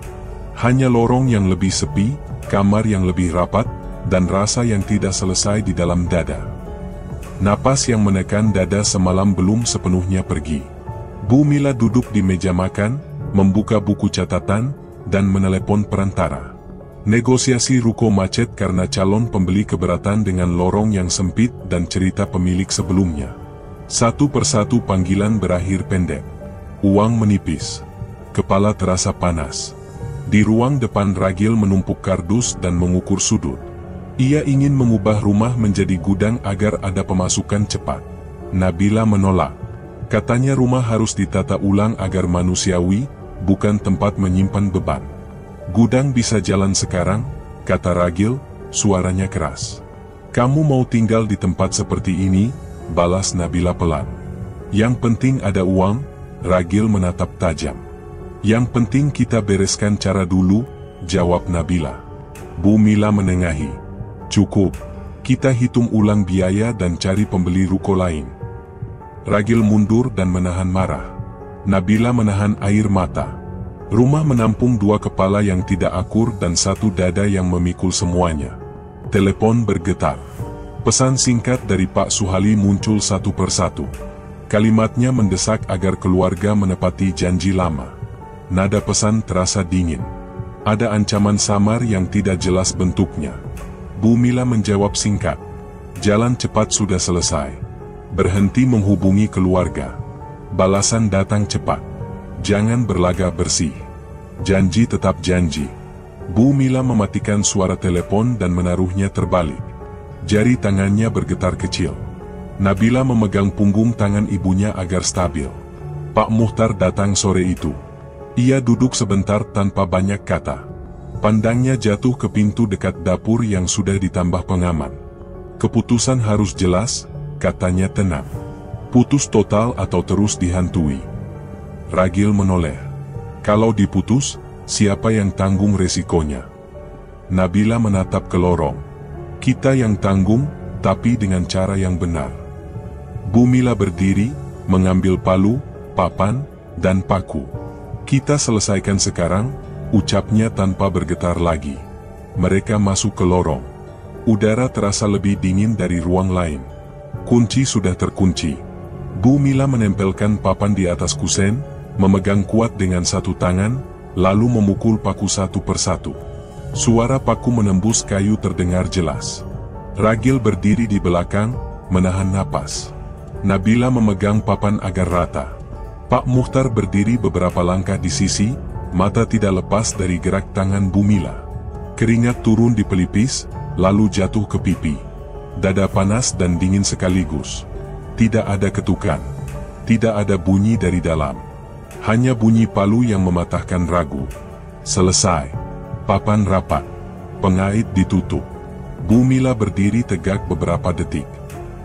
Hanya lorong yang lebih sepi, kamar yang lebih rapat, dan rasa yang tidak selesai di dalam dada. Napas yang menekan dada semalam belum sepenuhnya pergi. Bu Mila duduk di meja makan, membuka buku catatan, dan menelepon perantara. Negosiasi ruko macet karena calon pembeli keberatan dengan lorong yang sempit dan cerita pemilik sebelumnya. Satu persatu panggilan berakhir pendek. Uang menipis. Kepala terasa panas. Di ruang depan Ragil menumpuk kardus dan mengukur sudut. Ia ingin mengubah rumah menjadi gudang agar ada pemasukan cepat. Nabila menolak. Katanya rumah harus ditata ulang agar manusiawi, bukan tempat menyimpan beban. Gudang bisa jalan sekarang, kata Ragil, suaranya keras. Kamu mau tinggal di tempat seperti ini, balas Nabila pelan. Yang penting ada uang, Ragil menatap tajam. Yang penting kita bereskan cara dulu, jawab Nabila. Bu Mila menengahi. Cukup, kita hitung ulang biaya dan cari pembeli ruko lain. Ragil mundur dan menahan marah. Nabila menahan air mata. Rumah menampung 2 kepala yang tidak akur dan 1 dada yang memikul semuanya. Telepon bergetar. Pesan singkat dari Pak Suhali muncul satu persatu. Kalimatnya mendesak agar keluarga menepati janji lama. Nada pesan terasa dingin. Ada ancaman samar yang tidak jelas bentuknya. Bu Mila menjawab singkat. Jalan cepat sudah selesai. Berhenti menghubungi keluarga. Balasan datang cepat. Jangan berlagak bersih. Janji tetap janji. Bu Mila mematikan suara telepon dan menaruhnya terbalik. Jari tangannya bergetar kecil. Nabila memegang punggung tangan ibunya agar stabil. Pak Muhtar datang sore itu. Ia duduk sebentar tanpa banyak kata. Pandangnya jatuh ke pintu dekat dapur yang sudah ditambah pengaman. Keputusan harus jelas, katanya tenang. Putus total atau terus dihantui? Ragil menoleh. Kalau diputus, siapa yang tanggung resikonya? Nabila menatap ke lorong. Kita yang tanggung, tapi dengan cara yang benar. Bu Mila berdiri, mengambil palu, papan, dan paku. Kita selesaikan sekarang, ucapnya tanpa bergetar lagi. Mereka masuk ke lorong. Udara terasa lebih dingin dari ruang lain. Kunci sudah terkunci. Bu Mila menempelkan papan di atas kusen, memegang kuat dengan satu tangan, lalu memukul paku satu persatu. Suara paku menembus kayu terdengar jelas. Ragil berdiri di belakang, menahan napas. Nabila memegang papan agar rata. Pak Mukhtar berdiri beberapa langkah di sisi, mata tidak lepas dari gerak tangan Bu Mila. Keringat turun di pelipis, lalu jatuh ke pipi. Dada panas dan dingin sekaligus. Tidak ada ketukan. Tidak ada bunyi dari dalam. Hanya bunyi palu yang mematahkan ragu. Selesai. Papan rapat. Pengait ditutup. Bu Mila berdiri tegak beberapa detik.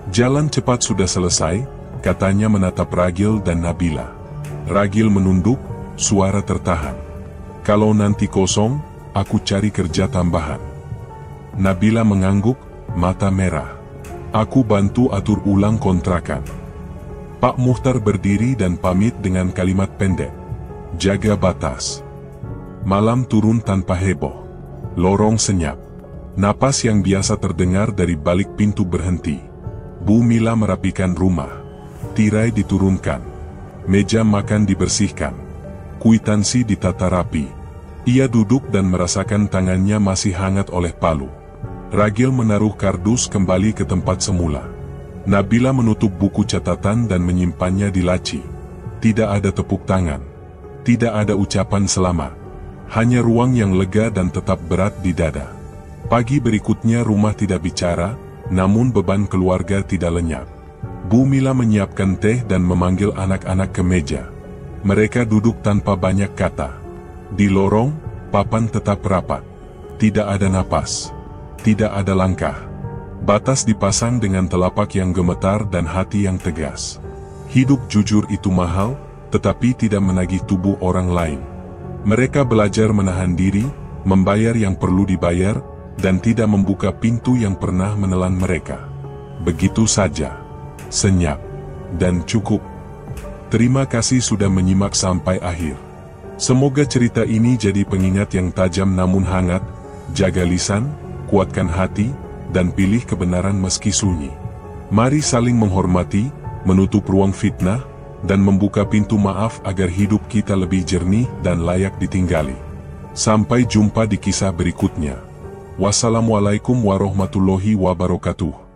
Jalan cepat sudah selesai, katanya menatap Ragil dan Nabila. Ragil menunduk, suara tertahan. Kalau nanti kosong, aku cari kerja tambahan. Nabila mengangguk, mata merah. Aku bantu atur ulang kontrakan. Pak Mukhtar berdiri dan pamit dengan kalimat pendek. Jaga batas. Malam turun tanpa heboh. Lorong senyap. Napas yang biasa terdengar dari balik pintu berhenti. Bu Mila merapikan rumah. Tirai diturunkan. Meja makan dibersihkan. Kuitansi ditata rapi. Ia duduk dan merasakan tangannya masih hangat oleh palu. Ragil menaruh kardus kembali ke tempat semula. Nabila menutup buku catatan dan menyimpannya di laci. Tidak ada tepuk tangan. Tidak ada ucapan selamat. Hanya ruang yang lega dan tetap berat di dada. Pagi berikutnya rumah tidak bicara, namun beban keluarga tidak lenyap. Bu Mila menyiapkan teh dan memanggil anak-anak ke meja. Mereka duduk tanpa banyak kata. Di lorong, papan tetap rapat. Tidak ada napas. Tidak ada langkah. Batas dipasang dengan telapak yang gemetar dan hati yang tegas. Hidup jujur itu mahal, tetapi tidak menagih tubuh orang lain. Mereka belajar menahan diri, membayar yang perlu dibayar, dan tidak membuka pintu yang pernah menelan mereka. Begitu saja. Senyap. Dan cukup. Terima kasih sudah menyimak sampai akhir. Semoga cerita ini jadi pengingat yang tajam namun hangat. Jaga lisan, kuatkan hati, dan pilih kebenaran meski sunyi. Mari saling menghormati, menutup ruang fitnah, dan membuka pintu maaf agar hidup kita lebih jernih dan layak ditinggali. Sampai jumpa di kisah berikutnya. Wassalamualaikum warahmatullahi wabarakatuh.